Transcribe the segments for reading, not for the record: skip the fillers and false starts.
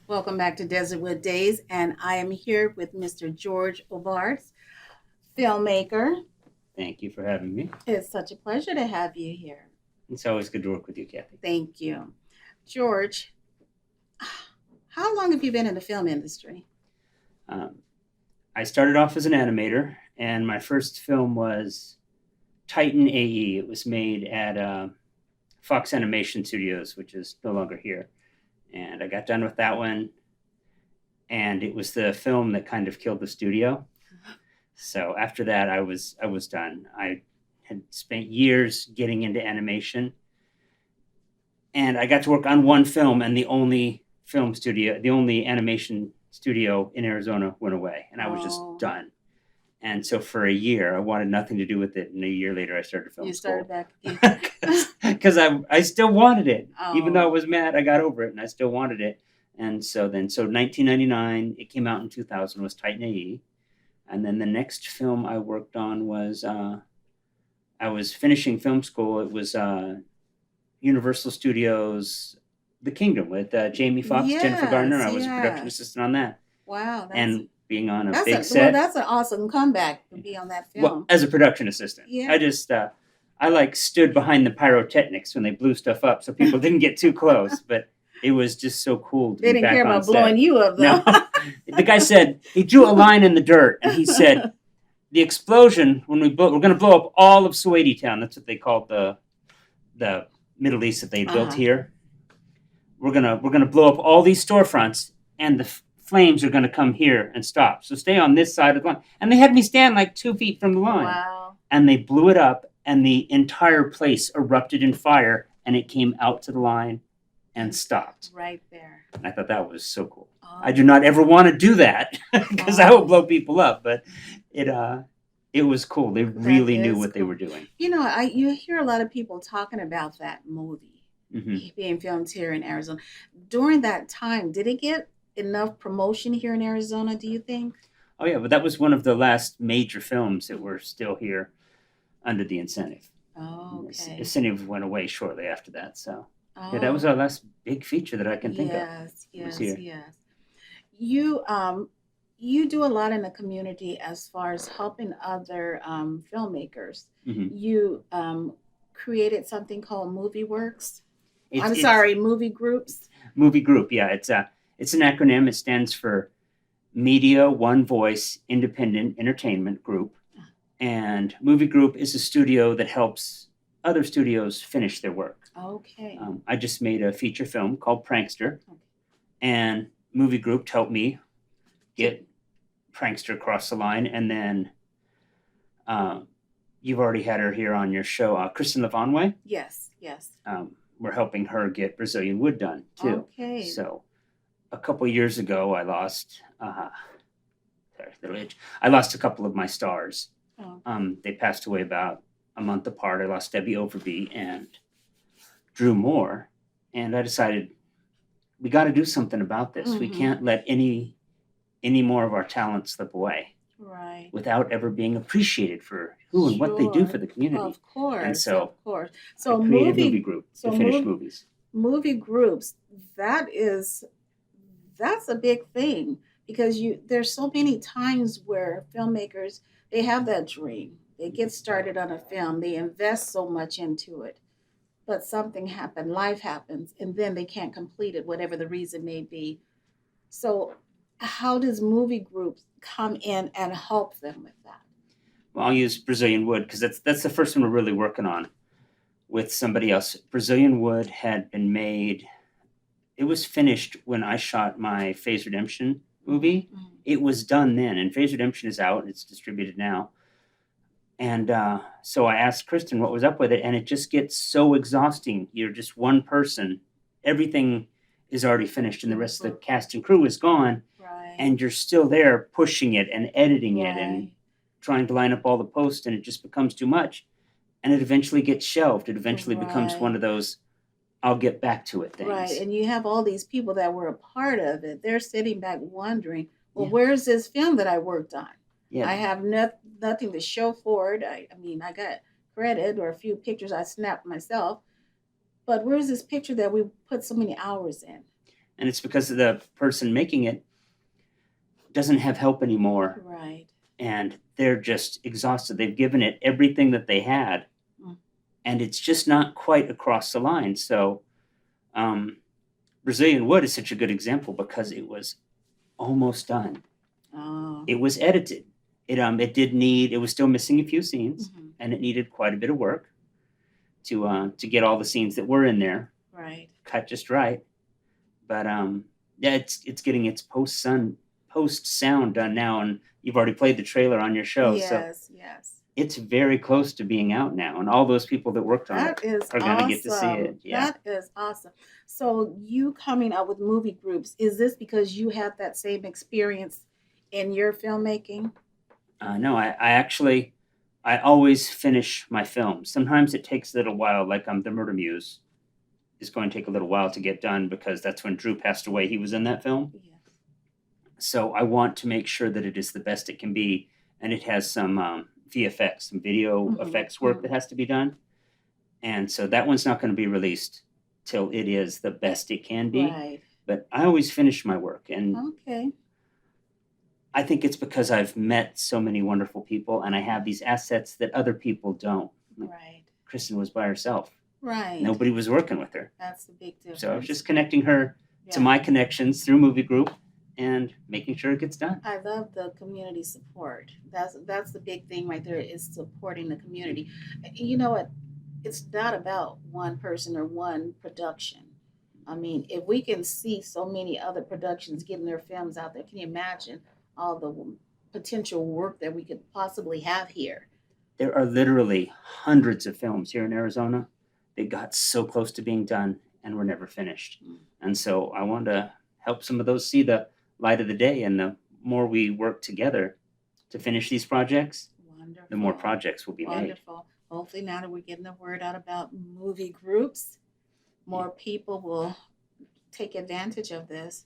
Welcome back to Desertwood Days, and I am here with Mr. George Obards, filmmaker. Thank you for having me. It's such a pleasure to have you here. It's always good to work with you, Kathy. Thank you. George, how long have you been in the film industry? I started off as an animator, and my first film was Titan AE. It was made at Fox Animation Studios, which is no longer here. And I got done with that one, and it was the film that kind of killed the studio. So after that, I was done. I had spent years getting into animation, and I got to work on one film, and the only animation studio in Arizona went away, and I was just done. And so for a year, I wanted nothing to do with it. And a year later, I started film school. You started back again. Because I still wanted it. Even though I was mad, I got over it, and I still wanted it. And so 1999, it came out in 2000, was Titan AE. And then the next film I worked on was, I was finishing film school. It was Universal Studios' The Kingdom with Jamie Foxx, Jennifer Garner. I was a production assistant on that. Wow. And being on a big set. Well, that's an awesome comeback to be on that film. Well, as a production assistant. Yeah. I just, I stood behind the pyrotechnics when they blew stuff up so people didn't get too close. But it was just so cool to be back on set. They didn't care about blowing you up, though. No. The guy said, he drew a line in the dirt, and he said, the explosion, when we're going to blow up all of Suwaidi Town. That's what they called the Middle East that they built here. We're gonna blow up all these storefronts, and the flames are going to come here and stop. So stay on this side of the line. And they had me stand like 2 feet from the line. Wow. And they blew it up, and the entire place erupted in fire, and it came out to the line and stopped. Right there. And I thought that was so cool. I do not ever want to do that because I would blow people up, but it was cool. They really knew what they were doing. You know, you hear a lot of people talking about that movie being filmed here in Arizona. During that time, did it get enough promotion here in Arizona, do you think? Oh, yeah, but that was one of the last major films that were still here under the incentive. Oh, okay. The incentive went away shortly after that, so yeah, that was our last big feature that I can think of. Yes. You do a lot in the community as far as helping other filmmakers. You created something called Movie Works. Movie Groups. Movie Group, yeah. It's an acronym. It stands for Media One Voice Independent Entertainment Group. And Movie Group is a studio that helps other studios finish their work. Okay. I just made a feature film called Prankster. Okay. And Movie Group helped me get Prankster across the line. And then you've already had her here on your show, Kristen Levanway. Yes. We're helping her get Brazilian Wood done, too. Okay. So a couple years ago, I lost I lost a couple of my stars. They passed away about a month apart. I lost Debbie Overby and Drew Moore, and I decided we got to do something about this. We can't let any more of our talent slip away, right? Without ever being appreciated for who and what they do for the community. Of course, and so So I created Movie Group to finish movies. Movie groups, that's a big thing, because there's so many times where filmmakers, they have that dream. They get started on a film, they invest so much into it, but something happened, life happens, and then they can't complete it, whatever the reason may be. So how does Movie Groups come in and help them with that? Well, I'll use Brazilian Wood because that's the first one we're really working on with somebody else. Brazilian Wood had been made. It was finished when I shot my Phase Redemption movie. It was done then, and Phase Redemption is out and it's distributed now. And so I asked Kristen what was up with it, and it just gets so exhausting. You're just one person. Everything is already finished, and the rest of the cast and crew is gone. Right. and you're still there pushing it and editing it and Right. trying to line up all the posts, and it just becomes too much. And it eventually gets shelved. It eventually becomes one Right. of those I'll get back to it Right. things. And you have all these people that were a part of it. They're sitting back wondering, well, Yeah. where's this film that I worked on? Yeah. I have nothing to show for it. I mean, I got credit or a few pictures I snapped myself, but where's this picture that we put so many hours in? And it's because the person making it doesn't have help anymore. Right. And they're just exhausted. They've given it everything that they had, Mm. and it's just not quite across the line. So, Brazilian Wood is such a good example because it was almost done. Oh. It was edited. It was still missing a few scenes, Mhm. and it needed quite a bit of work to get all the scenes that were in there Right. cut just right. But yeah, it's getting its post sound done now, and you've already played the trailer on your show, so Yes, yes. it's very close to being out now, and all those people that worked on it That is are going to get to see it. awesome. Yeah. That is awesome. So you coming up with movie groups, is this because you had that same experience in your filmmaking? No, I always finish my films. Sometimes it takes a little while, like the Murder Muse is going to take a little while to get done because that's when Drew passed away. He was in that film. Yes. So I want to make sure that it is the best it can be, and it has some VFX, some video Mhm, effects work mhm. that has to be done. And so that one's not going to be released till it is the best it can be. Right. But I always finish my work, and Okay. I think it's because I've met so many wonderful people, and I have these assets that other people don't. Right. Kristen was by herself; Right. nobody was working with her, That's the big difference. so I was just connecting her to Yeah. my connections through Movie Group and making sure it gets done. I love the community support. That's the big thing right there is supporting the community. You know what? It's not about one person or one production. I mean, if we can see so many other productions getting their films out there, can you imagine all the potential work that we could possibly have here? There are literally hundreds of films here in Arizona that got so close to being done and were never finished. Mm. And so I want to help some of those see the light of the day. And the more we work together to finish these projects, Wonderful. the more projects will be made. Wonderful. Hopefully, now that we're getting the word out about movie groups, more people will take advantage of this.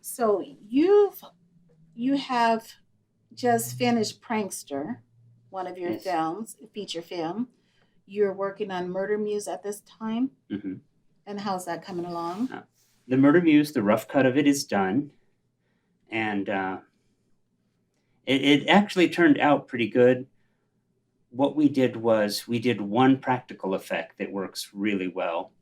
So you have just finished Prankster, one of your Yes. films, feature film. You're working on Murder Muse at this time, hmm and how's that coming along? The Murder Muse, the rough cut of it is done. And it actually turned out pretty good. What we did was we did one practical effect that works really well,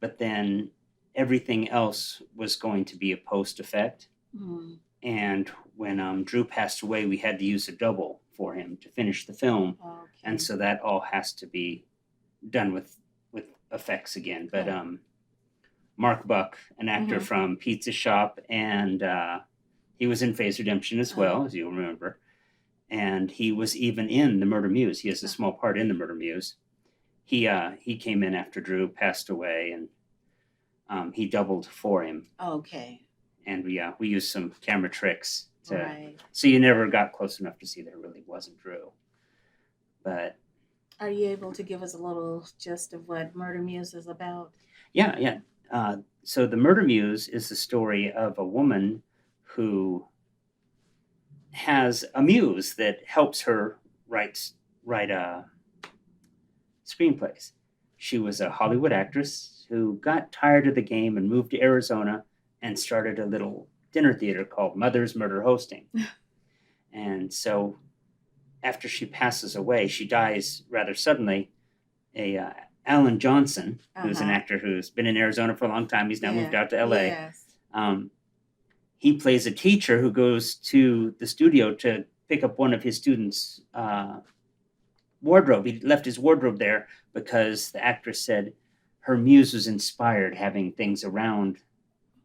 but then everything else was going to be a post effect. Mm, And when Drew passed away, we had to use a double for him to finish the film, okay. and so that all has to be done with effects again. But Okay. Mark Buck, an actor Mhm. from Pizza Shop, and he was in Phase Redemption as well, as you'll remember. And he was even in the Murder Muse. He has a small part in the Murder Muse. He came in after Drew passed away, and he doubled for him. Okay. And we used some camera tricks Right. so you never got close enough to see that it really wasn't Drew. But Are you able to give us a little gist of what Murder Muse is about? yeah. So the Murder Muse is the story of a woman who has a muse that helps her write screenplays. She was a Hollywood actress who got tired of the game and moved to Arizona and started a little dinner theater called Mother's Murder Hosting. And so after she passes away, she dies rather suddenly. Alan Johnson, who's an Uh-huh. actor who's been in Arizona for a long time, he's now moved Yeah. out to LA. Yes. He plays a teacher who goes to the studio to pick up one of his students' wardrobe. He left his wardrobe there because the actress said her muse was inspired having things around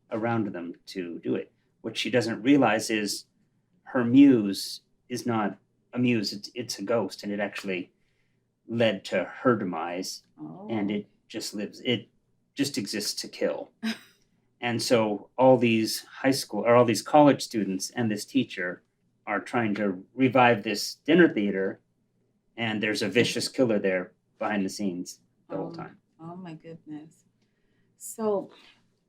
them to do it. What she doesn't realize is her muse is not a muse; it's a ghost, and it actually led to her demise. Oh. And it just lives. It just exists to kill. And so all these high school or all these college students and this teacher are trying to revive this dinner theater, and there's a vicious killer there behind the scenes the whole time. Oh my goodness. So,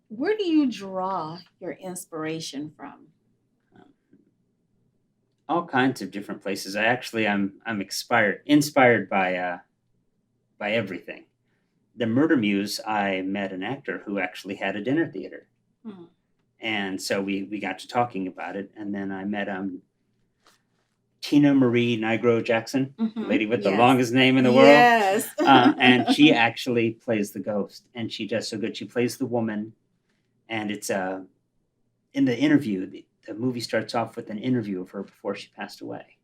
where do you draw your inspiration from? Um, all kinds of different places. I'm inspired by everything. The Murder Muse, I met an actor who actually had a dinner theater, Hmm. and so we got to talking about it. And then I met Tina Marie Nigro Jackson, the Mm-hmm. lady with the Yes. longest name in the world. Yes. And she actually plays the ghost, and she does so good. She plays the woman, and it's in the interview. The movie starts off with an interview of her before she passed away,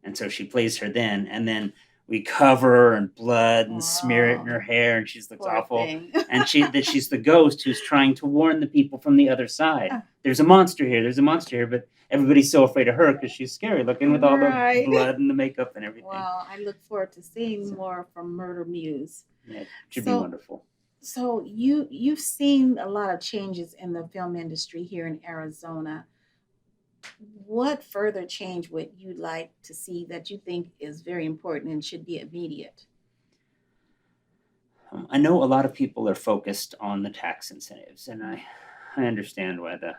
and so she plays her then, and then we cover her in blood and smear it in her hair, and she looks Poor awful. thing. And she's the ghost who's trying to warn the people from the other side. There's a monster here. There's a monster here, but everybody's so afraid of her because she's scary looking with all Right. the blood and the makeup and everything. Wow, I look forward to seeing more from Murder Muse. Yeah, it should be So, wonderful. so you've seen a lot of changes in the film industry here in Arizona. What further change would you like to see that you think is very important and should be immediate? I know a lot of people are focused on the tax incentives, and I understand why the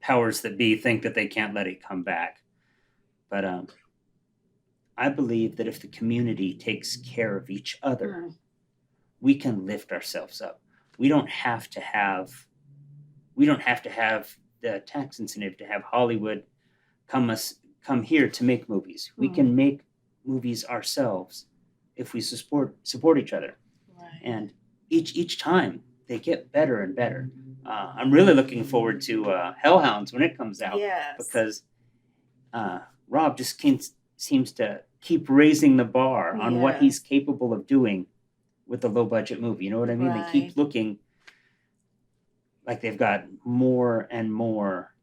powers that be think that they can't let it come back. But I believe that if the community takes care of each other, Mm, we can lift ourselves up. We don't have to have the tax incentive to have Hollywood come here to make movies. We mm, can make movies ourselves if we support each other. right. And each time they get better and better. I'm really looking forward to Hellhounds when it comes out, Yes. because Rob just seems to keep raising the bar on what he's Yes. capable of doing with a low budget movie. You know what I mean? They Right. keep looking like they've got more and more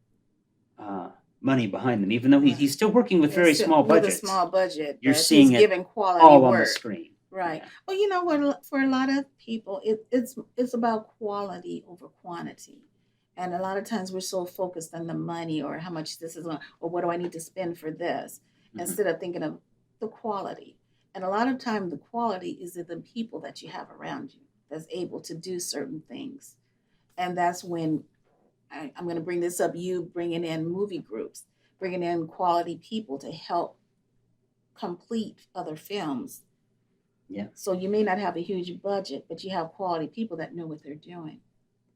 money behind them, even though Right. he's still working with very It's small with a budgets. small budget, You're but seeing he's it giving quality all on the work. screen. Right. Yeah. Well, you know what? For a lot of people, it's about quality over quantity, and a lot of times we're so focused on the money or how much this is, or what do I need to spend for this, Mhm. instead of thinking of the quality. And a lot of time, the quality is in the people that you have around you that's able to do certain things, and that's when I'm going to bring this up. You bringing in movie groups, bringing in quality people to help complete other films. Yeah. So you may not have a huge budget, but you have quality people that know what they're doing.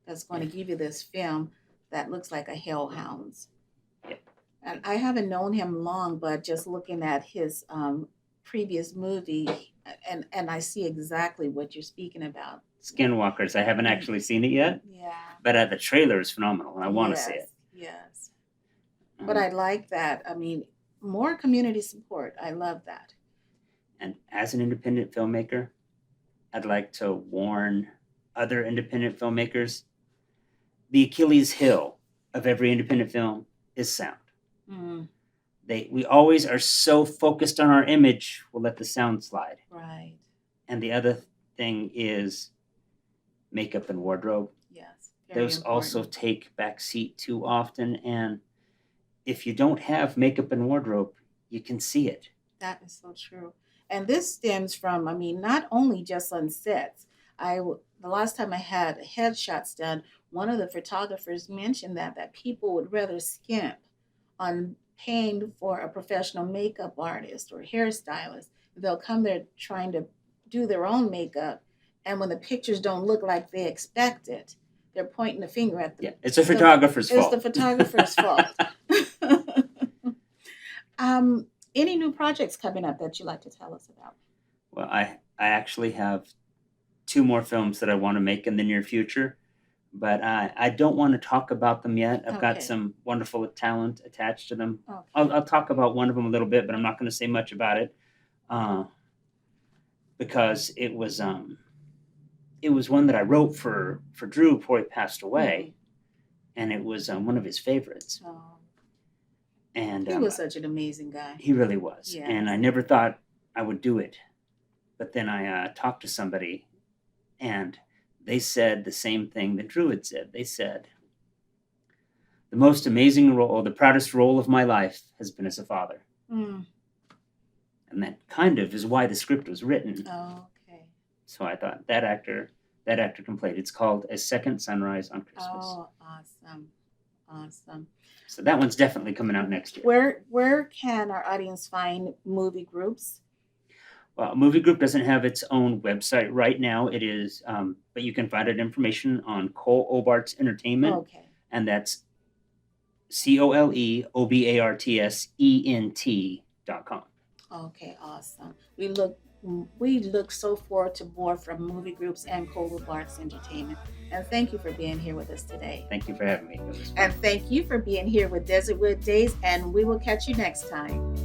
That's going to give you this film that looks like a Hellhounds. Yeah. And I haven't known him long, but just looking at his previous movie, and I see exactly what you're speaking about. Skinwalkers. I haven't actually seen it yet, Yeah. but the trailer is phenomenal, and I want to see it. Yes. But I like that. I mean, more community support. I love that. And as an independent filmmaker, I'd like to warn other independent filmmakers: the Achilles heel of every independent film is sound. Mm, We always are so focused on our image, we'll let the sound slide. right. And the other thing is makeup and wardrobe. Yes. Very Those also important. take backseat too often, and if you don't have makeup and wardrobe, you can see it. That is so true. And this stems from, I mean, not only just on sets. The last time I had headshots done, one of the photographers mentioned that people would rather skimp on paying for a professional makeup artist or hairstylist. They'll come there trying to do their own makeup, and when the pictures don't look like they expect it, they're pointing the finger at Yeah, it's a photographer's fault. It's the photographer's fault. Any new projects coming up that you'd like to tell us about? Well, I actually have 2 more films that I want to make in the near future, but I don't want to talk about them yet. I've got Okay. some wonderful talent attached to them. Okay. I'll talk about one of them a little bit, but I'm not going to say much about it, because it was one that I wrote for Drew before he passed away, and it was one of his favorites. Oh, And he was such an amazing guy. he really was. Yes. And I never thought I would do it. But then I talked to somebody, and they said the same thing that Drew had said. They said, the most amazing role, the proudest role of my life has been as a father. Mm. And that kind of is why the script was written. Oh, okay. So I thought that actor can play it. It's called A Second Sunrise on Christmas. Oh, awesome. Awesome. So that one's definitely coming out next year. Where can our audience find movie groups? Well, Movie Group doesn't have its own website right now. It is, but you can find that information on Cole Obarts Entertainment, Okay. and that's ColeObartsEnt.com. Okay, awesome. We look so forward to more from movie groups and Cole Arts Entertainment. And thank you for being here with us today. Thank you for having me. It was fun. And thank you for being here with Desertwood Days, and we will catch you next time.